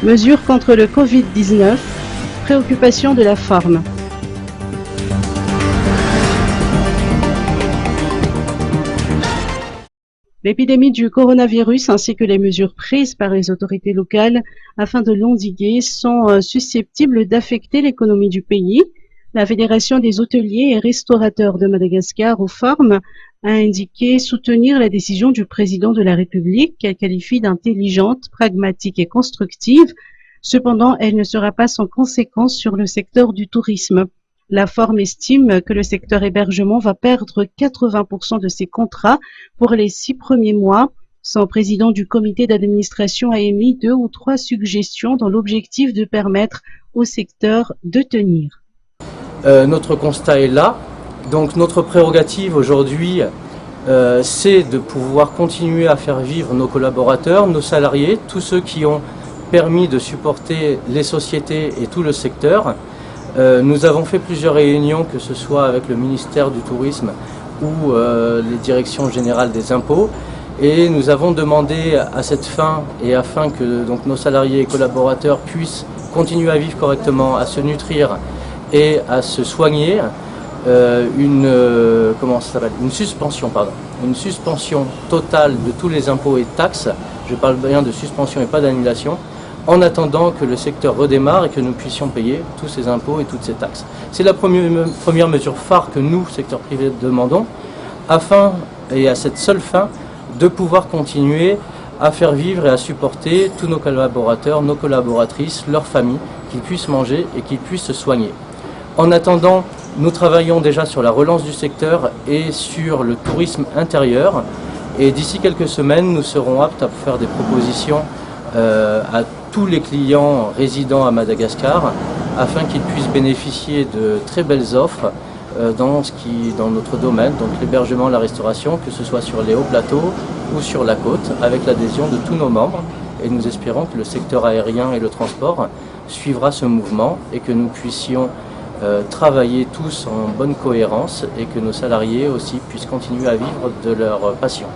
Mesures contre le Covid-19, préoccupation de la forme. L'épidémie du coronavirus ainsi que les mesures prises par les autorités locales afin de l'endiguer sont susceptibles d'affecter l'économie du pays. La Fédération des hôteliers et restaurateurs de Madagascar, OFORM, a indiqué soutenir la décision du président de la République qu'elle qualifie d'intelligente, pragmatique et constructive. Cependant, elle ne sera pas sans conséquence sur le secteur du tourisme. La Forme estime que le secteur hébergement va perdre 80% de ses contrats pour les 6 premiers mois. Son président du comité d'administration a émis 2 ou 3 suggestions dans l'objectif de permettre au secteur de tenir. Notre constat est là. Donc notre prérogative aujourd'hui, c'est de pouvoir continuer à faire vivre nos collaborateurs, nos salariés, tous ceux qui ont permis de supporter les sociétés et tout le secteur. Nous avons fait plusieurs réunions, que ce soit avec le ministère du Tourisme ou les directions générales des impôts, et nous avons demandé à cette fin, et afin que donc, nos salariés et collaborateurs puissent continuer à vivre correctement, à se nutrir et à se soigner, une suspension totale de tous les impôts et taxes. Je parle bien de suspension et pas d'annulation, en attendant que le secteur redémarre et que nous puissions payer tous ces impôts et toutes ces taxes. C'est la première mesure phare que nous, secteur privé, demandons, afin, et à cette seule fin, de pouvoir continuer à faire vivre et à supporter tous nos collaborateurs, nos collaboratrices, leurs familles, qu'ils puissent manger et qu'ils puissent se soigner. En attendant, nous travaillons déjà sur la relance du secteur et sur le tourisme intérieur, et d'ici quelques semaines, nous serons aptes à faire des propositions à tous les clients résidant à Madagascar afin qu'ils puissent bénéficier de très belles offres dans notre domaine, donc l'hébergement, la restauration, que ce soit sur les hauts plateaux ou sur la côte, avec l'adhésion de tous nos membres. Et nous espérons que le secteur aérien et le transport suivra ce mouvement et que nous puissions travailler tous en bonne cohérence et que nos salariés aussi puissent continuer à vivre de leur passion.